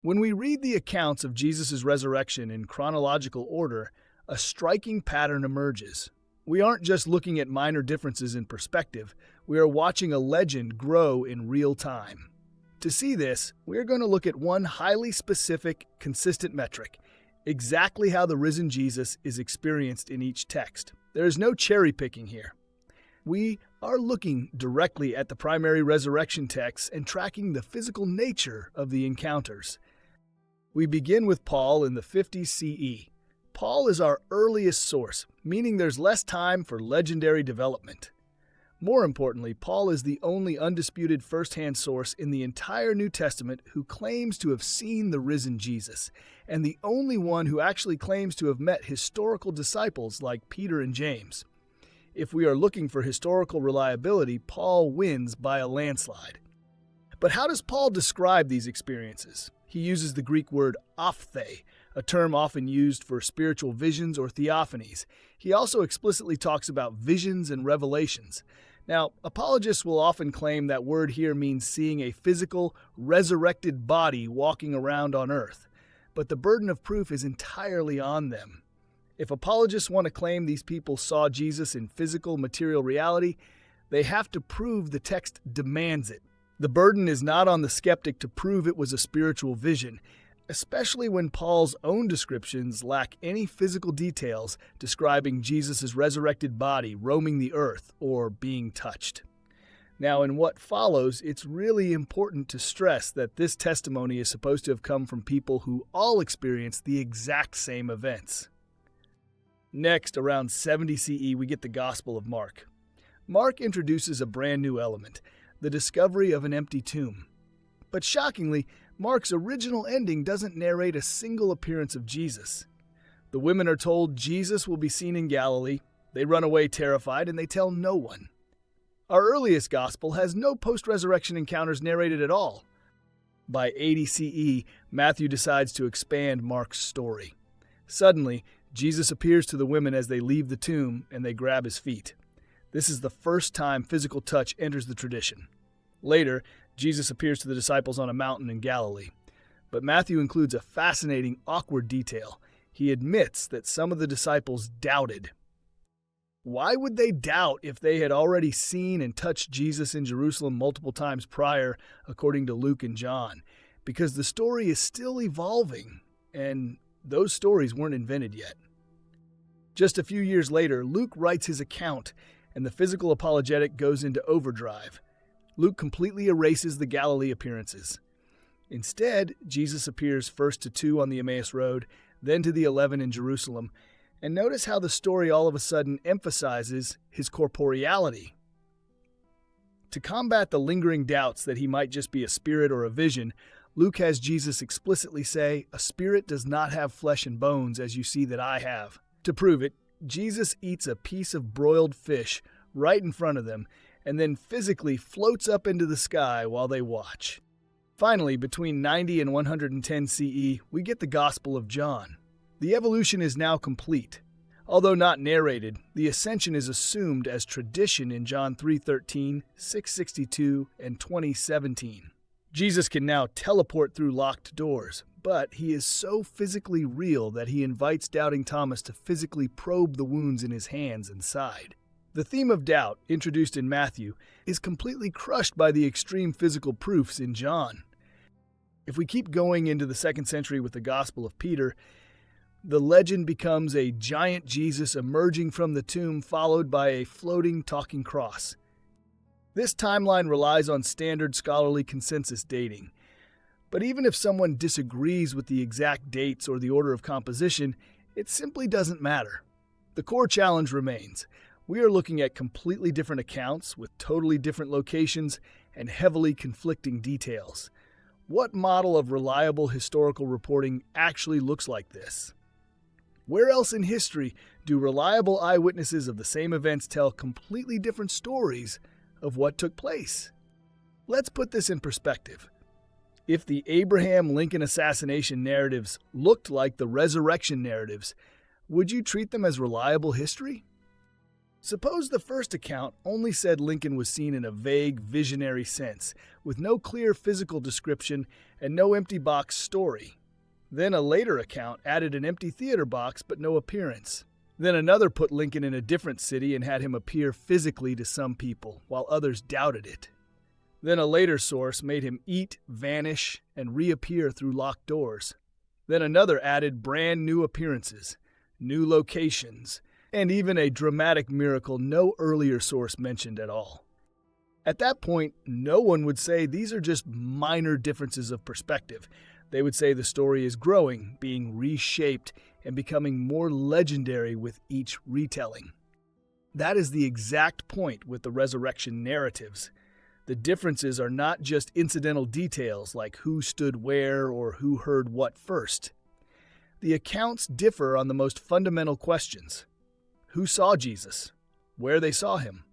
When we read the accounts of Jesus' resurrection in chronological order, a striking pattern emerges. We aren't just looking at minor differences in perspective, we are watching a legend grow in real time. To see this, we are going to look at one highly specific, consistent metric, exactly how the risen Jesus is experienced in each text. There is no cherry picking here. We are looking directly at the primary resurrection texts and tracking the physical nature of the encounters. We begin with Paul in the 50s CE. Paul is our earliest source, meaning there's less time for legendary development. More importantly, Paul is the only undisputed first-hand source in the entire New Testament who claims to have seen the risen Jesus, and the only one who actually claims to have met historical disciples like Peter and James. If we are looking for historical reliability, Paul wins by a landslide. But how does Paul describe these experiences? He uses the Greek word ophthe, a term often used for spiritual visions or theophanies. He also explicitly talks about visions and revelations. Now, apologists will often claim that word here means seeing a physical, resurrected body walking around on earth. But the burden of proof is entirely on them. If apologists want to claim these people saw Jesus in physical, material reality, they have to prove the text demands it. The burden is not on the skeptic to prove it was a spiritual vision, especially when Paul's own descriptions lack any physical details describing Jesus' resurrected body roaming the earth or being touched. Now, in what follows, it's really important to stress that this testimony is supposed to have come from people who all experienced the exact same events. Next, around 70 CE, we get the Gospel of Mark. Mark introduces a brand new element, the discovery of an empty tomb. But shockingly, Mark's original ending doesn't narrate a single appearance of Jesus. The women are told Jesus will be seen in Galilee, they run away terrified, and they tell no one. Our earliest Gospel has no post-resurrection encounters narrated at all. By 80 CE, Matthew decides to expand Mark's story. Suddenly, Jesus appears to the women as they leave the tomb, and they grab his feet. This is the first time physical touch enters the tradition. Later, Jesus appears to the disciples on a mountain in Galilee. But Matthew includes a fascinating, awkward detail. He admits that some of the disciples doubted. Why would they doubt if they had already seen and touched Jesus in Jerusalem multiple times prior, according to Luke and John? Because the story is still evolving, and those stories weren't invented yet. Just a few years later, Luke writes his account, and the physical apologetic goes into overdrive. Luke completely erases the Galilee appearances. Instead, Jesus appears first to 2 on the Emmaus Road, then to the 11 in Jerusalem, and notice how the story all of a sudden emphasizes his corporeality. To combat the lingering doubts that he might just be a spirit or a vision, Luke has Jesus explicitly say, "A spirit does not have flesh and bones as you see that I have." To prove it, Jesus eats a piece of broiled fish right in front of them, and then physically floats up into the sky while they watch. Finally, between 90 and 110 CE, we get the Gospel of John. The evolution is now complete. Although not narrated, the ascension is assumed as tradition in John 3:13, 6:62, and 20:17. Jesus can now teleport through locked doors, but he is so physically real that he invites doubting Thomas to physically probe the wounds in his hands and side. The theme of doubt, introduced in Matthew, is completely crushed by the extreme physical proofs in John. If we keep going into the 2nd century with the Gospel of Peter, the legend becomes a giant Jesus emerging from the tomb followed by a floating, talking cross. This timeline relies on standard scholarly consensus dating. But even if someone disagrees with the exact dates or the order of composition, it simply doesn't matter. The core challenge remains. We are looking at completely different accounts with totally different locations and heavily conflicting details. What model of reliable historical reporting actually looks like this? Where else in history do reliable eyewitnesses of the same events tell completely different stories of what took place? Let's put this in perspective. If the Abraham Lincoln assassination narratives looked like the resurrection narratives, would you treat them as reliable history? Suppose the first account only said Lincoln was seen in a vague, visionary sense, with no clear physical description and no empty box story. Then a later account added an empty theater box but no appearance. Then another put Lincoln in a different city and had him appear physically to some people, while others doubted it. Then a later source made him eat, vanish, and reappear through locked doors. Then another added brand new appearances, new locations, and even a dramatic miracle no earlier source mentioned at all. At that point, no one would say these are just minor differences of perspective. They would say the story is growing, being reshaped, and becoming more legendary with each retelling. That is the exact point with the resurrection narratives. The differences are not just incidental details like who stood where or who heard what first. The accounts differ on the most fundamental questions. Who saw Jesus? Where they saw him?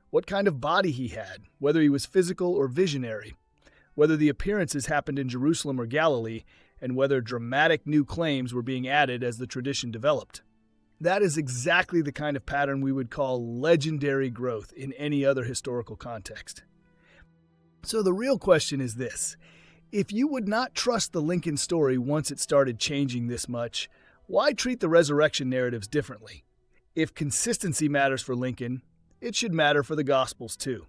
What kind of body he had, whether he was physical or visionary? Whether the appearances happened in Jerusalem or Galilee, and whether dramatic new claims were being added as the tradition developed. That is exactly the kind of pattern we would call legendary growth in any other historical context. So the real question is this: if you would not trust the Lincoln story once it started changing this much, why treat the resurrection narratives differently? If consistency matters for Lincoln, it should matter for the Gospels too.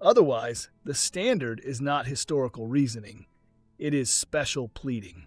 Otherwise, the standard is not historical reasoning. It is special pleading.